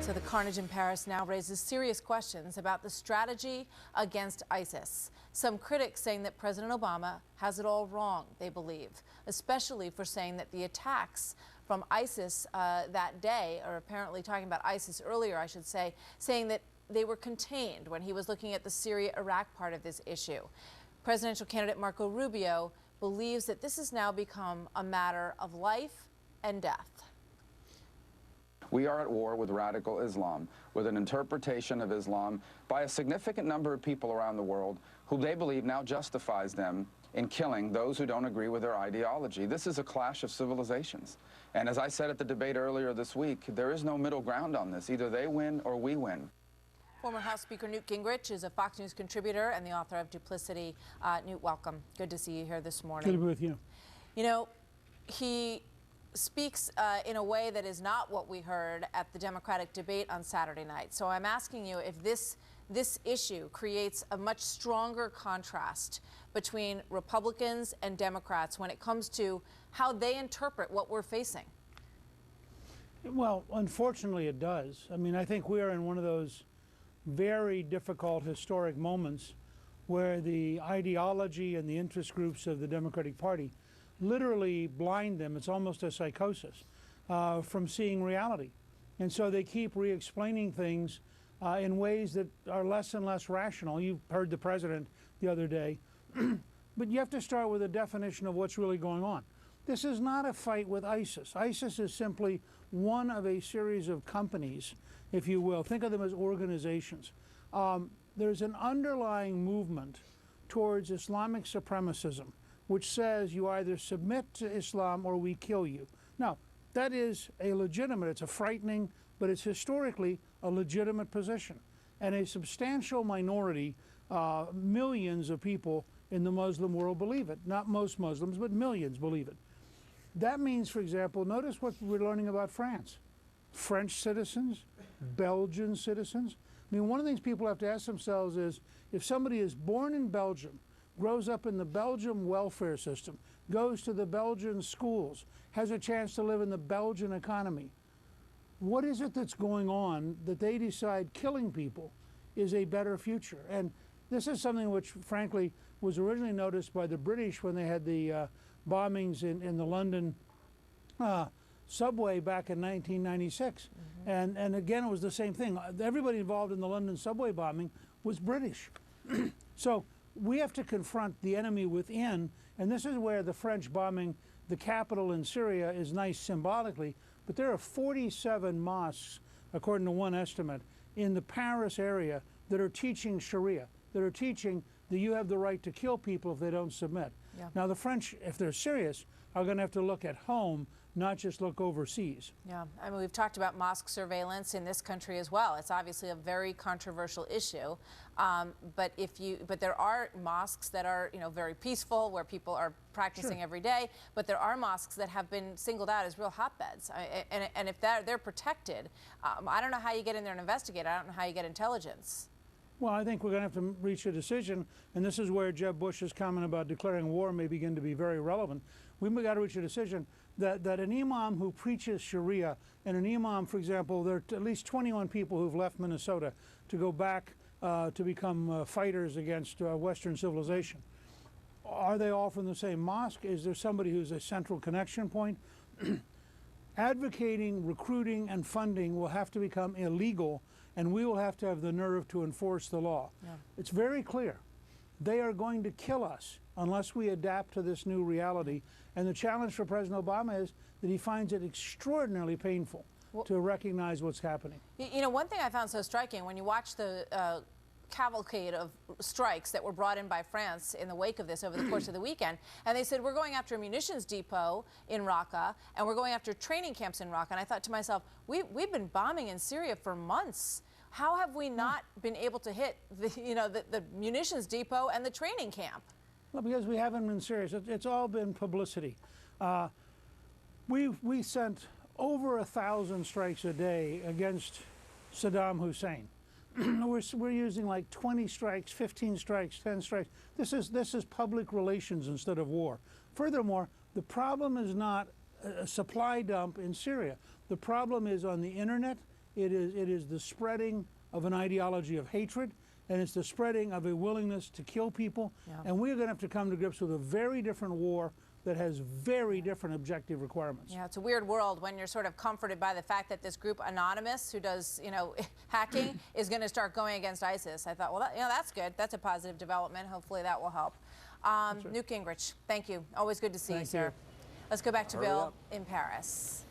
So the carnage in Paris now raises serious questions about the strategy against ISIS. Some critics saying that President Obama has it all wrong, they believe, especially for saying that the attacks from ISIS that day, or apparently talking about ISIS earlier, I should say, saying that they were contained when he was looking at the Syria-Iraq part of this issue. Presidential candidate Marco Rubio believes that this has now become a matter of life and death. We are at war with radical Islam, with an interpretation of Islam by a significant number of people around the world who they believe now justifies them in killing those who don't agree with their ideology. This is a clash of civilizations. And as I said at the debate earlier this week, there is no middle ground on this. Either they win or we win. Former House Speaker Newt Gingrich is a Fox News contributor and the author of Duplicity. Newt, welcome. Good to see you here this morning. Good to be with you. You know, he speaks in a way that is not what we heard at the Democratic debate on Saturday night. So I'm asking you if this issue creates a much stronger contrast between Republicans and Democrats when it comes to how they interpret what we're facing. Well, unfortunately it does. I mean, I think we are in one of those very difficult historic moments where the ideology and the interest groups of the Democratic Party literally blind them. It's almost a psychosis from seeing reality. And so they keep re-explaining things in ways that are less and less rational. You heard the president the other day. But you have to start with a definition of what's really going on. This is not a fight with ISIS. ISIS is simply one of a series of companies, if you will. Think of them as organizations. There's an underlying movement towards Islamic supremacism, which says you either submit to Islam or we kill you. Now, that is a legitimate, it's a frightening, but it's historically a legitimate position. And a substantial minority, millions of people in the Muslim world believe it. Not most Muslims, but millions believe it. That means, for example, notice what we're learning about France. French citizens, Belgian citizens. I mean, one of the things people have to ask themselves is, if somebody is born in Belgium, grows up in the Belgian welfare system, goes to the Belgian schools, has a chance to live in the Belgian economy, what is it that's going on that they decide killing people is a better future? And this is something which, frankly, was originally noticed by the British when they had the bombings in the London subway back in 1996. Mm-hmm. And again, it was the same thing. Everybody involved in the London subway bombing was British. So we have to confront the enemy within, and this is where the French bombing the capital in Syria is nice symbolically, but there are 47 mosques, according to one estimate, in the Paris area that are teaching Sharia, that are teaching that you have the right to kill people if they don't submit. Yeah. Now the French, if they're serious, are going to have to look at home, not just look overseas. Yeah, I mean, we've talked about mosque surveillance in this country as well. It's obviously a very controversial issue, but there are mosques that are, very peaceful, where people are practicing every day. But there are mosques that have been singled out as real hotbeds, and if they're protected, I don't know how you get in there and investigate. I don't know how you get intelligence. Well, I think we're going to have to reach a decision, and this is where Jeb Bush's comment about declaring war may begin to be very relevant. We've got to reach a decision that an imam who preaches Sharia, and an imam, for example, there are at least 21 people who've left Minnesota to go back to become fighters against Western civilization. Are they all from the same mosque? Is there somebody who's a central connection point? Advocating, recruiting, and funding will have to become illegal, and we will have to have the nerve to enforce the law. Yeah. It's very clear. They are going to kill us unless we adapt to this new reality. And the challenge for President Obama is that he finds it extraordinarily painful to recognize what's happening. One thing I found so striking, when you watch the cavalcade of strikes that were brought in by France in the wake of this over the course of the weekend, and they said, we're going after a munitions depot in Raqqa, and we're going after training camps in Raqqa. And I thought to myself, we've been bombing in Syria for months. How have we not been able to hit the munitions depot and the training camp? Well, because we haven't been serious. It's all been publicity. We sent over 1,000 strikes a day against Saddam Hussein. We're using like 20 strikes, 15 strikes, 10 strikes. This is public relations instead of war. Furthermore, the problem is not a supply dump in Syria. The problem is on the internet It is the spreading of an ideology of hatred, and it's the spreading of a willingness to kill people. Yeah. And we're going to have to come to grips with a very different war that has very different objective requirements. Yeah, it's a weird world when you're sort of comforted by the fact that this group Anonymous, who does, you know, hacking, is going to start going against ISIS. I thought, well, that, you know, that's good. That's a positive development. Hopefully that will help. Right. Newt Gingrich, thank you. Always good to see you, Thank sir. you. Let's go back to Hurry Bill up. in Paris.